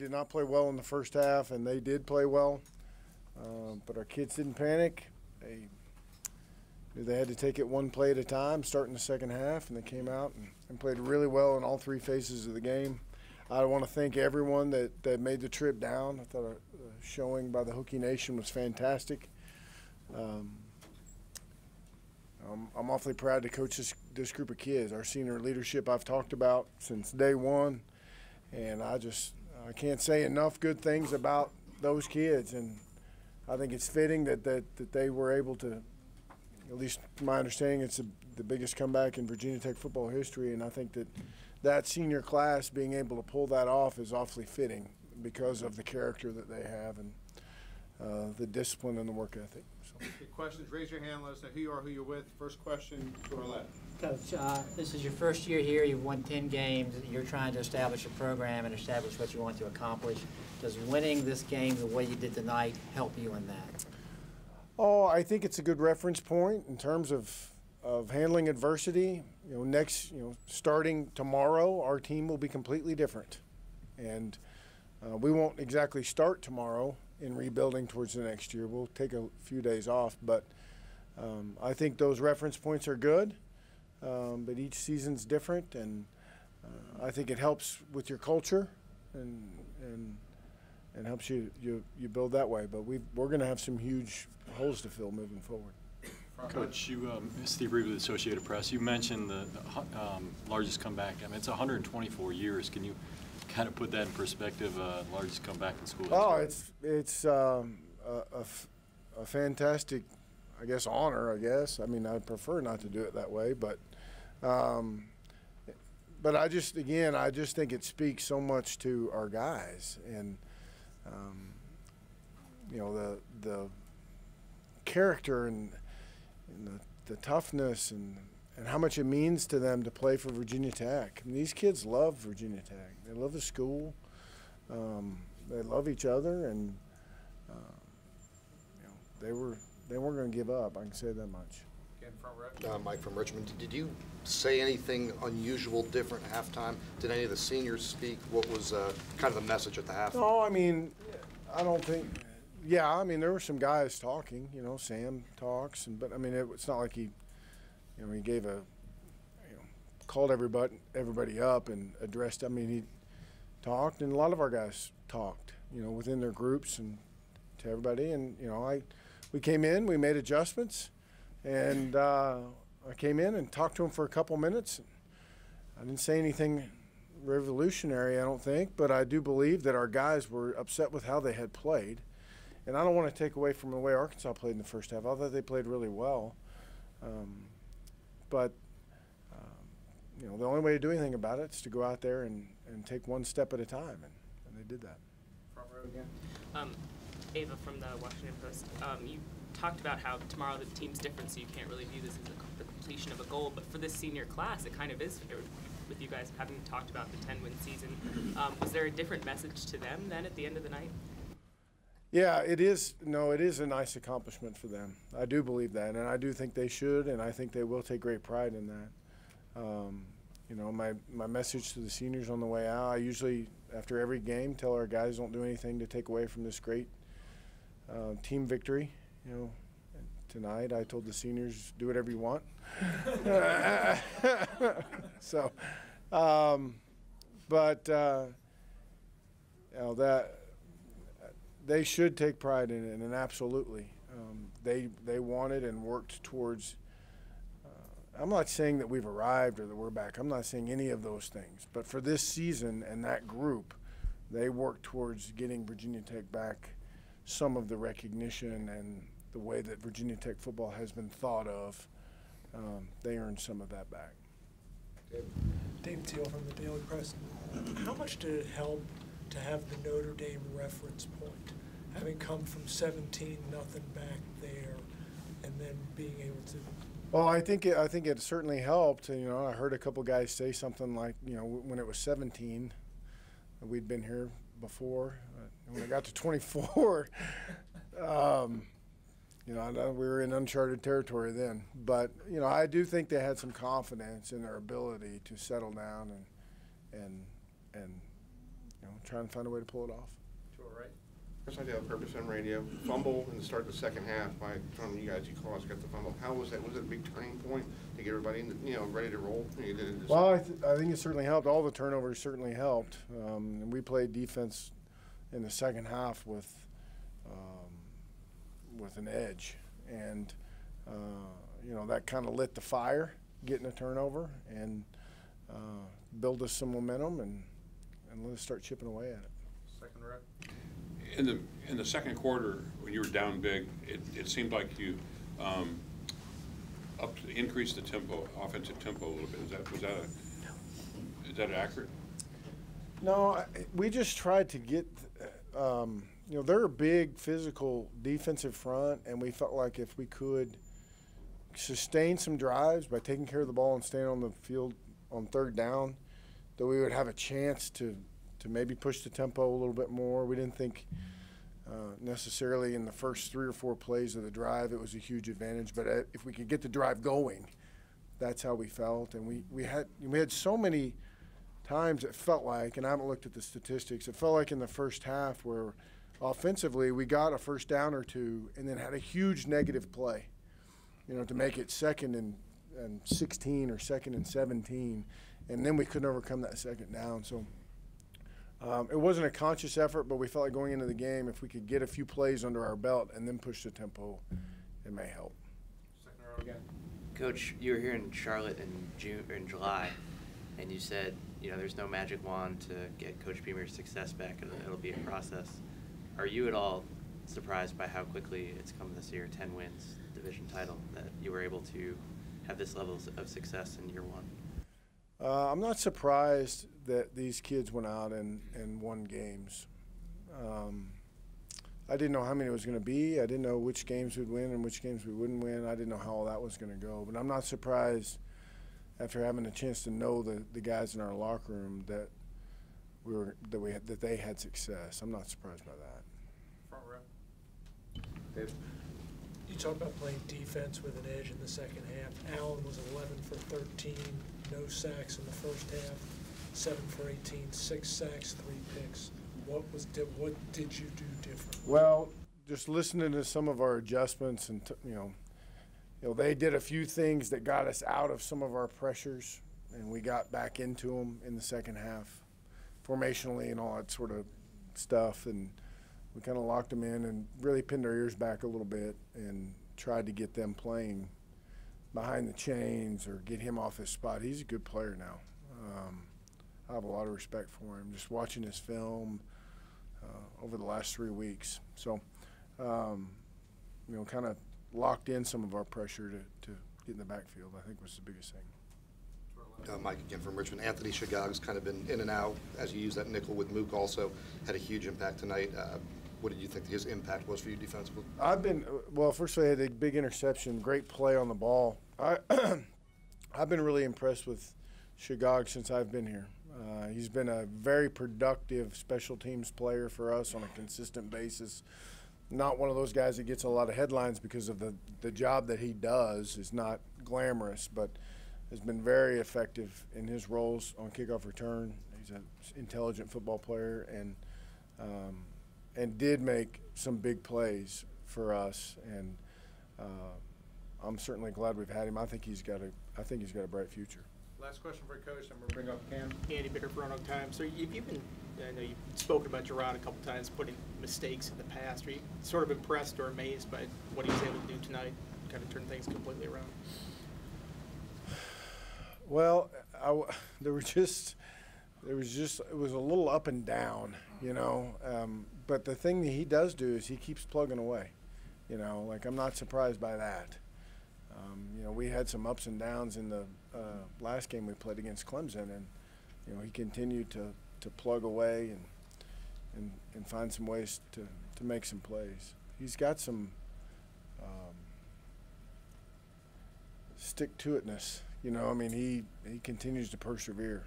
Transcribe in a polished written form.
did not play well in the first half, and they did play well. But our kids didn't panic. They knew they had to take it one play at a time, starting the second half, and they came out and played really well in all three phases of the game. I want to thank everyone that made the trip down. I thought the showing by the Hokie Nation was fantastic. I'm awfully proud to coach this group of kids. Our senior leadership I've talked about since day one, and I can't say enough good things about those kids. And I think it's fitting that they were able to, at least from my understanding, it's the biggest comeback in Virginia Tech football history, and I think that senior class being able to pull that off is awfully fitting because of the character that they have and the discipline and the work ethic. So. Okay, questions, raise your hand, let us know who you are, who you're with. First question to our left. Coach, this is your first year here. You've won 10 games. You're trying to establish a program and establish what you want to accomplish. Does winning this game the way you did tonight help you in that? Oh, I think it's a good reference point in terms of handling adversity. Starting tomorrow, our team will be completely different. And we won't exactly start tomorrow in rebuilding towards the next year. We'll take a few days off, but I think those reference points are good. But each season's different, and I think it helps with your culture and helps you build that way. But we're going to have some huge holes to fill moving forward. Coach, Steve Reed with the Associated Press, you mentioned the largest comeback. I mean, it's 124 years. Can you kind of put that in perspective, largest comeback in school history? Oh, it's a fantastic, I guess, honor, I guess. I mean, I'd prefer not to do it that way, but I just think it speaks so much to our guys and, the character and the toughness and how much it means to them to play for Virginia Tech. I mean, these kids love Virginia Tech. They love the school. They love each other, and they weren't going to give up. I can say that much. Again, front row. Mike from Richmond. Did you say anything unusual, different at halftime? Did any of the seniors speak? What was kind of the message at the half? No, I mean, I don't think. Yeah, I mean, there were some guys talking. Sam talks, but I mean, it's not like he gave called everybody up and addressed. I mean, he talked, and a lot of our guys talked, within their groups and to everybody. And we came in, we made adjustments, and I came in and talked to him for a couple minutes. I didn't say anything revolutionary, I don't think, but I do believe that our guys were upset with how they had played. And I don't want to take away from the way Arkansas played in the first half. I thought they played really well. But the only way to do anything about it is to go out there and take one step at a time, and they did that. Front row again. Ava from the Washington Post. You talked about how tomorrow the team's different, so you can't really view this as the completion of a goal. But for this senior class, it kind of is, with you guys having talked about the 10-win season. Was there a different message to them then at the end of the night? Yeah, it is. No, it is a nice accomplishment for them. I do believe that, and I do think they should, and I think they will take great pride in that. My message to the seniors on the way out, I usually, after every game, tell our guys don't do anything to take away from this great team victory. Tonight I told the seniors, do whatever you want. So, that. They should take pride in it, and absolutely. They wanted and worked towards I'm not saying that we've arrived or that we're back. I'm not saying any of those things. But for this season and that group, they worked towards getting Virginia Tech back some of the recognition and the way that Virginia Tech football has been thought of. They earned some of that back. David Teal from the Daily Press. How much did it help to have the Notre Dame reference point, having come from 17-0 back there, and then being able to? Well, I think it certainly helped. I heard a couple guys say something like, when it was 17, we'd been here before. When I got to 24, we were in uncharted territory then. But I do think they had some confidence in their ability to settle down and try and find a way to pull it off. Sure, right? First idea of purpose on radio. Fumble in the start of the second half by one of you guys. You caused got the fumble. How was that? Was it a big turning point to get everybody ready to roll? You did it just Well, I think it certainly helped. All the turnovers certainly helped. And we played defense in the second half with an edge, and that kind of lit the fire, getting a turnover, and build us some momentum and let us start chipping away at it. Second rep. In the second quarter, when you were down big, it seemed like you increased the tempo, offensive tempo a little bit. Is that accurate? No, we just tried to get. They're a big physical defensive front, and we felt like if we could sustain some drives by taking care of the ball and staying on the field on third down, that we would have a chance to maybe push the tempo a little bit more. We didn't think necessarily in the first 3 or 4 plays of the drive it was a huge advantage, but if we could get the drive going, that's how we felt. And we had so many times it felt like, and I haven't looked at the statistics, it felt like in the first half where offensively we got a first down or two and then had a huge negative play, to make it 2nd and 16 or 2nd and 17, and then we couldn't overcome that second down. So it wasn't a conscious effort, but we felt like going into the game, if we could get a few plays under our belt and then push the tempo, it may help. Second row again. Coach, you were here in Charlotte in July, and you said, there's no magic wand to get Coach Beamer's success back. It'll be a process. Are you at all surprised by how quickly it's come this year, 10 wins, division title, that you were able to have this level of success in year one? I'm not surprised that these kids went out and won games. I didn't know how many it was going to be. I didn't know which games we'd win and which games we wouldn't win. I didn't know how all that was going to go. But I'm not surprised after having a chance to know the guys in our locker room that they had success. I'm not surprised by that. Front row. Dave? You talk about playing defense with an edge in the second half. Allen was 11 for 13, no sacks in the first half, 7 for 18, 6 sacks, 3 picks. What did you do differently? Well, just listening to some of our adjustments, and they did a few things that got us out of some of our pressures, and we got back into them in the second half, formationally and all that sort of stuff, and we kind of locked them in and really pinned our ears back a little bit and tried to get them playing behind the chains or get him off his spot. He's a good player now. I have a lot of respect for him, just watching his film over the last 3 weeks. So, kind of locked in some of our pressure to get in the backfield, I think was the biggest thing. Mike again from Richmond. Anthony Shagog's kind of been in and out as you use that nickel with Mook also. Had a huge impact tonight. What did you think his impact was for you defensively? First of all, he had a big interception, great play on the ball. I've been really impressed with Shagog since I've been here. He's been a very productive special teams player for us on a consistent basis. Not one of those guys that gets a lot of headlines because of the job that he does is not glamorous, but has been very effective in his roles on kickoff return. He's an intelligent football player and did make some big plays for us. And I'm certainly glad we've had him. I think he's got a bright future. Last question for Coach, then we'll bring up Cam. Andy Bitter for Roanoke Times. So I know you've spoken about Jerron a couple times, putting mistakes in the past. Are you sort of impressed or amazed by what he was able to do tonight, kind of turn things completely around? Well, it was a little up and down, but the thing that he does do is he keeps plugging away, I'm not surprised by that. We had some ups and downs in the last game we played against Clemson, and he continued to plug away and find some ways to make some plays. He's got some stick-to-itness. He continues to persevere.